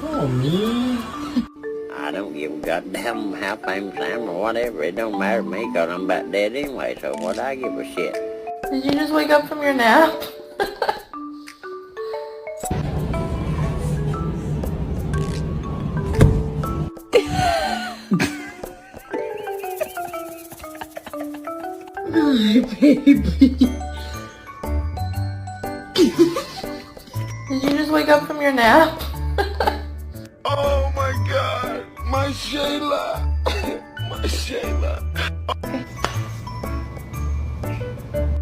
Oh, me. I don't give a goddamn how famous I am or whatever. It don't matter to me because I'm about dead anyway, so what I give a shit? Did you just wake up from your nap? Hi, baby. Did you just wake up from your nap? Oh my God, my Shayla, my Shayla.